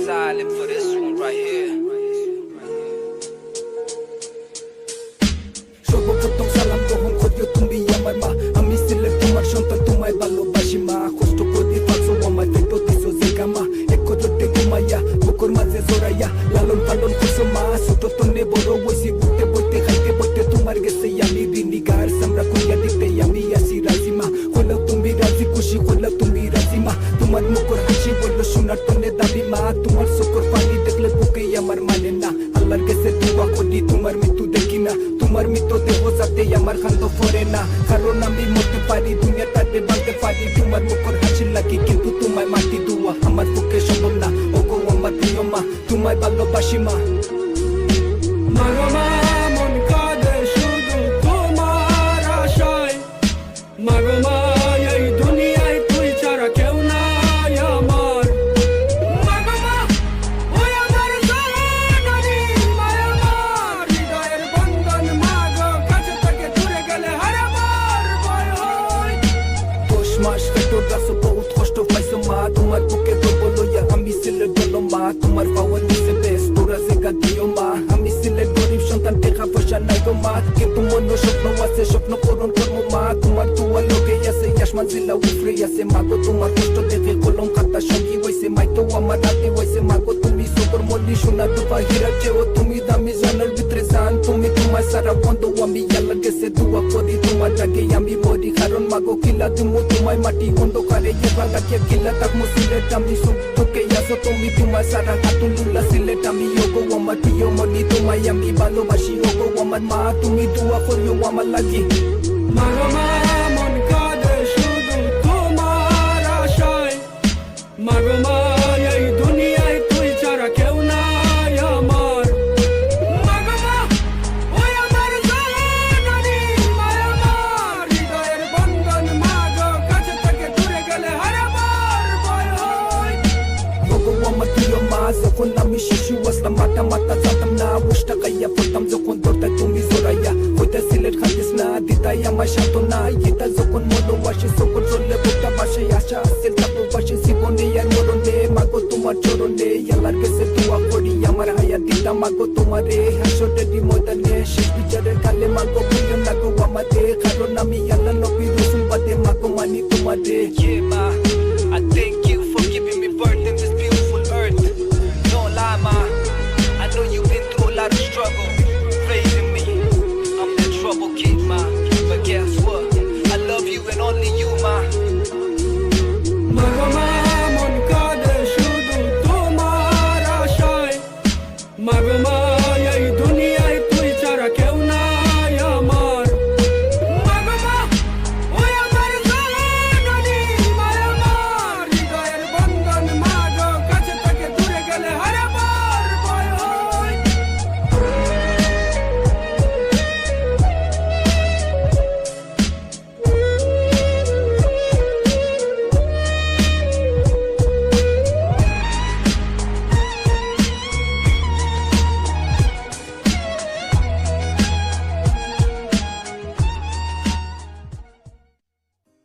silent for this one right here. সর্বপ্রথম সালাম গ্রহণ করিও তুমি আমার মা, আমি ছিলেন তোমার সন্তান, তোমায় ভালোবাসি মা। কষ্ট করে পাচ্ছ আমার পেট দিছো জায়গা মা, এক করতে ঘুমাইয়া বুকুর মাঝে জড়াইয়া লালন পালন করছো মা। ছোট তনে বড় বসি বুঝতে বইতে খাইতে বইতে তোমার গেছে আমি ঋণী, গার সামরা কইয়া দিতে আমি আসি রাজি মা। হলেও তুমি রাজি খুশি হলেও তুমি রাজি মা, তোমার মুখর হাসি বললো শোনার তনে দাবি মা। তোমার চোখর পানি দেখলে বুকে আমার মানে না, আল্লাহর কাছে দোয়া করি তোমার মৃত্যু দেখি না। তোমার মৃত্যু দেহ যাতে আমার কান্দ পড়ে না, কারণ আমি মরতে পারি দুনিয়া তাতে বাঁধতে পারি। তোমার মুখর হাসি লাগি কিন্তু তোমায় মাটি দোয়া আমার পক্ষে সম্ভব না। ও গো আমার প্রিয় মা, তোমায় ভালোবাসি মা। মাগো মা মন কাঁদে শুধু তোমার আশায়, মাগো মা এই দুনিয়ায় তুই ছাড়া কেউ নাই আমার। মাগো মা ওই আমার জননী, মায়া আমার হৃদয়ের বন্ধন, মাগো কাছে থেকে দূরে গেলে হার আমার ভয় হয়। 10 মাস পেটর গাছ বহুত কষ্ট পাইছো মা, তোমার বুকে ধরবো লইয়া আমি ছেলে বলো মা। তোমার পাওয়ার দিছে বেশ তোরা জায়গা দিও মা, আমি ছেলে গরিব সন্তান টাকা পয়সা নাই গো মা, কিন্তু মন স্বপ্ন আছে স্বপ্ন পূরণ করবো মা। তোমার দোয়া লোকে আছে আসমান জেলা উফরে আছে মাগো, তোমার কষ্ট দেখে কলম খাতা সঙ্গী হয়েছে মাই তো আমার রাতে হয়েছে মাগো। তুমি সবর মল্লি সোনা দুপা হীরা চেয়েও তুমি দামি জানার ভিতরে জান, তুমি তোমার সারা বন্ধ আমি আল্লাহর কাছে দোয়া করি তোমার ডাকে আমি মরি। কারণ মাগো কিলা তুমি তোমায় মাটি অন্ধকারে এবার কিলা থাকবো সিলেট আমি সুখ তোকে আসো তুমি তোমার সারা হাতুল্লা সিলেট আমি ওগো আমার প্রিয় মনি, তোমায় আমি ভালোবাসি ওগো আমার মা। তুমি দোয়া করিও আমার লাগি। মাগো মা মন কাঁদে শুধু তোমার আশায়, মাগো মা এই দুনিয়ায় তুই ছাড়া কেউ নাই আমার। মাগো মা ওই আমার জননী, মায়া আমার হৃদয়ের বন্ধন, মাগো কাছে থেকে দূরে গেলে হার আমার ভয় হয়। ওগো আমার প্রিয় মা, যখন আমি শিশু আসলাম মাথা মাথা জানতাম না, উষ্টা খাইয়া পড়তাম যখন দরকার তুমি জোরাইয়া ওইটা সিলেট খাতিস না দিতাই আমার সান্ত্বনা। এটা যখন মনো আসে সকল চললে বোটা বাসে আশা আসে থাকো বাসে জীবনে আর মরণে মাগো তোমার চরণে আল্লাহর কাছে দোয়া করি আমার হায়া দিতা মাগো তোমারে হাসরের ময়দানে শেষ বিচারের কালে মাগো বলিও না গো আমাদের, কারণ আমি আল্লাহ নবী রাসূল বাদে মাগো মানি তোমারে। Yeah, ma, I thank you for giving me birth in this beautiful earth. Don't lie, ma, I know you've been through a lot of struggle raising me. I'm that trouble kid, ma, but guess what? I love you and only you, ma.